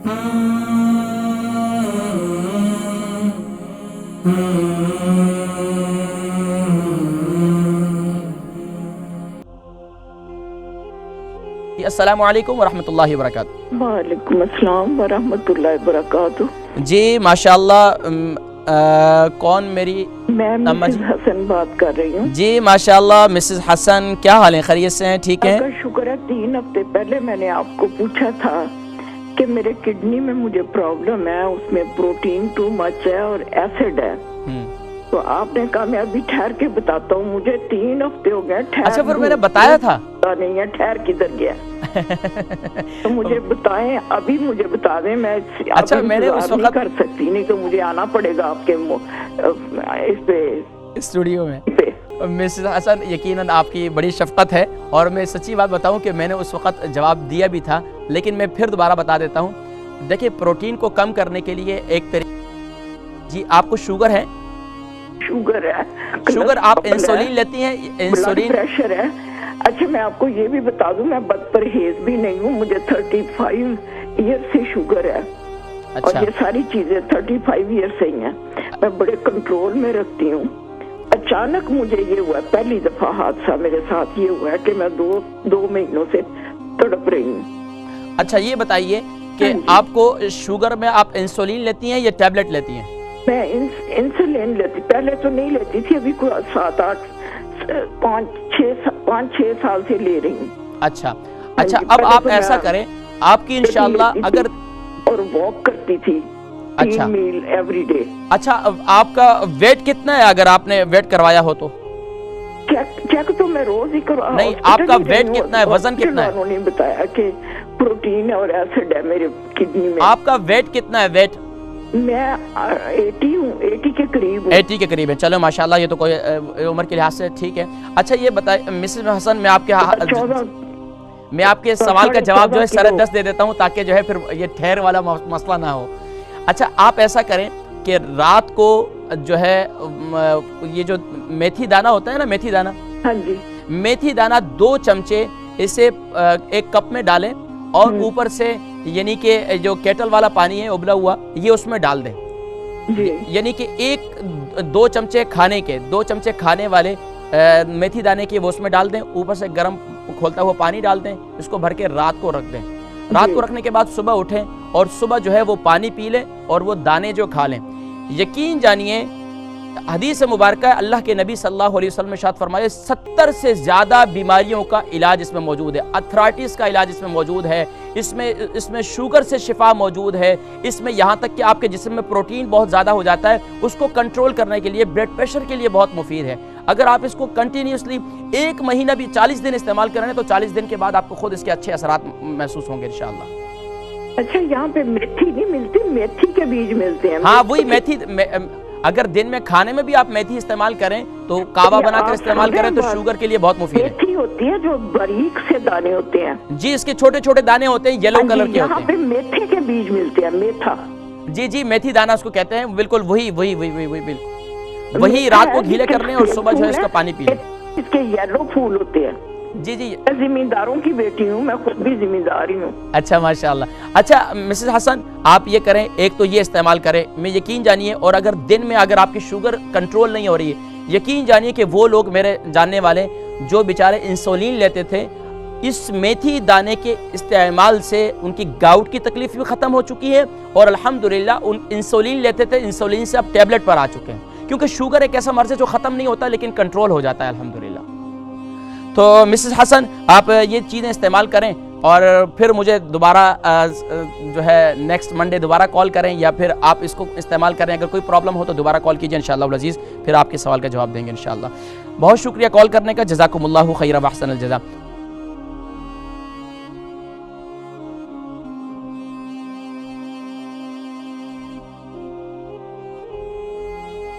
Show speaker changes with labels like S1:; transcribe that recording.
S1: अस्सलामु अलैकुम वरहमतुल्लाहि वबरकातुहू।
S2: वालेकुम अस्सलाम वरहमतुल्लाहि वबरकातुहू।
S1: जी माशाअल्लाह, कौन मेरी?
S2: मैं मिसेस हसन बात कर रही हूँ।
S1: जी माशाअल्लाह मिसेस हसन, क्या हाल है? खैरियत से हैं? ठीक है,
S2: शुक्र है। 3 हफ्ते पहले मैंने आपको पूछा था कि मेरे किडनी में मुझे प्रॉब्लम है, उसमें प्रोटीन टू मच है और एसिड है। तो आपने कहा मैं अभी ठहर के बताता हूँ। मुझे 3 हफ्ते हो गए।
S1: अच्छा, फिर मैंने बताया था
S2: नहीं है, ठहर किधर गया? तो मुझे बताएं, अभी मुझे बता दें। मैं
S1: अच्छा, मैंने उस वक्त
S2: कर सकती, नहीं तो मुझे आना पड़ेगा आपके इस पे
S1: स्टूडियो में। मिसेस हसन, यकीनन आपकी बड़ी शफकत है और मैं सच्ची बात बताऊं कि मैंने उस वक्त जवाब दिया भी था, लेकिन मैं फिर दोबारा बता देता हूं। देखिए, प्रोटीन को कम करने के लिए एक तरीका। जी, आपको शुगर है?
S2: शुगर है।
S1: शुगर, आप इंसुलिन लेती हैं? इंसुलिन,
S2: प्रेशर है। अच्छा, मैं आपको ये भी बता दूं, मैं बदपरहेज भी नहीं हूँ। मुझे 35 ईयर से शुगर है। अच्छा। और ये सारी चीजें 35 ईयर से ही हैं। मैं बड़े कंट्रोल में रखती हूँ। अचानक मुझे ये हुआ, पहली दफा हादसा मेरे साथ ये हुआ है कि मैं दो महीनों से तड़प रही हूँ।
S1: अच्छा, ये बताइए कि आपको शुगर में आप इंसुलिन लेती हैं या टैबलेट लेती हैं?
S2: मैं इंसुलिन लेती, पहले तो नहीं लेती थी, अभी कोई 5-6 साल से ले रही हूँ।
S1: अच्छा, अब आप ऐसा करें, आपकी इंशाल्लाह अगर, और
S2: वॉक करती थी।
S1: अच्छा,
S2: 3 मील एवरी डे।
S1: अच्छा, आपका वेट कितना है अगर आपने वेट करवाया हो तो?
S2: चेक तो मैं रोज ही करवा।
S1: नहीं, आपका वेट कितना है, वजन कितना है?
S2: उन्होंने बताया कि प्रोटीन और एसिड है मेरे किडनी में।
S1: आपका वेट कितना है? वेट
S2: मैं 80 हूँ, 80 के करीब हूँ।
S1: 80 के करीब है। चलो माशाल्लाह, ये तो कोई उम्र के लिहाज से ठीक है। अच्छा, ये बताइए मिसेस हसन, मैं आपके सवाल का जवाब जो है साढ़े 10 दे देता हूँ ताकि जो है फिर ये ठहर वाला मसला ना हो। अच्छा, आप ऐसा करें कि रात को जो है ये जो मेथी दाना होता है ना, मेथी दाना,
S2: हाँ जी,
S1: मेथी दाना 2 चमचे इसे एक कप में डालें और ऊपर से यानी कि जो केटल वाला पानी है उबला हुआ, ये उसमें डाल दें। यानी कि 2 चमचे खाने के, 2 चमचे खाने वाले मेथी दाने के वो उसमें डाल दें। ऊपर से गर्म खोलता हुआ पानी डाल दें। इसको भर के रात को रख दें। रात को रखने के बाद सुबह उठें और सुबह जो है वो पानी पी लें और वो दाने जो खा लें। यकीन जानिए, हदीस मुबारक है, अल्लाह के नबी सल्लल्लाहु अलैहि वसल्लम ने इरशाद फरमाया 70 से ज़्यादा बीमारियों का इलाज इसमें मौजूद है। अर्थराइटिस का इलाज इसमें मौजूद है, इसमें शुगर से शिफा मौजूद है, इसमें यहाँ तक कि आपके जिस्म में प्रोटीन बहुत ज़्यादा हो जाता है, उसको कंट्रोल करने के लिए, ब्लड प्रेशर के लिए बहुत मुफीद है। अगर आप इसको कंटिन्यूसली 1 महीना भी 40 दिन इस्तेमाल करें तो 40 दिन के बाद आपको खुद इसके अच्छे असरात महसूस होंगे इंशाअल्लाह।
S2: अच्छा, यहाँ पे मेथी नहीं मिलती? मेथी के बीज मिलते हैं?
S1: हाँ, वही मेथी। अगर दिन में खाने में भी आप मेथी इस्तेमाल करें तो कावा बनाकर इस्तेमाल करें तो शुगर के लिए बहुत मुफीद है।
S2: मेथी होती है जो बारीक से दाने होते हैं।
S1: जी, इसके छोटे छोटे दाने होते हैं, येलो कलर के होते हैं।
S2: यहाँ पे मेथी के बीज मिलते हैं, मेथा।
S1: जी, मेथी दाना उसको कहते हैं। बिल्कुल वही बिल्कुल वही। रात को गीले कर लें और सुबह जो है इसका पानी पी लें।
S2: इसके येलो फूल होते हैं।
S1: जी,
S2: मैं जिम्मेदारों की बेटी हूँ, मैं खुद भी जिम्मेदारी हूँ।
S1: अच्छा, माशाल्लाह। अच्छा मिसेस हसन, आप ये करें, एक तो ये इस्तेमाल करें, मैं यकीन जानिए। और अगर दिन में अगर आपकी शुगर कंट्रोल नहीं हो रही है, यकीन जानिए कि वो लोग मेरे जानने वाले जो बेचारे इंसुलिन लेते थे, इस मेथी दाने के इस्तेमाल से उनकी गाउट की तकलीफ भी ख़त्म हो चुकी है और अल्हम्दुलिल्लाह उन इंसुलिन लेते थे, इंसुलिन से अब टैबलेट पर आ चुके हैं। क्योंकि शुगर एक ऐसा मर्ज है जो ख़त्म नहीं होता लेकिन कंट्रोल हो जाता है अल्हम्दुलिल्लाह। तो मिसेस हसन, आप ये चीज़ें इस्तेमाल करें और फिर मुझे दोबारा जो है नेक्स्ट मंडे दोबारा कॉल करें, या फिर आप इसको इस्तेमाल करें। अगर कोई प्रॉब्लम हो तो दोबारा कॉल कीजिए इंशाअल्लाह अज़ीज़, फिर आपके सवाल का जवाब देंगे इंशाअल्लाह। बहुत शुक्रिया कॉल करने का। जज़ाकुमुल्लाहु खैरा व अहसनल जज़ा।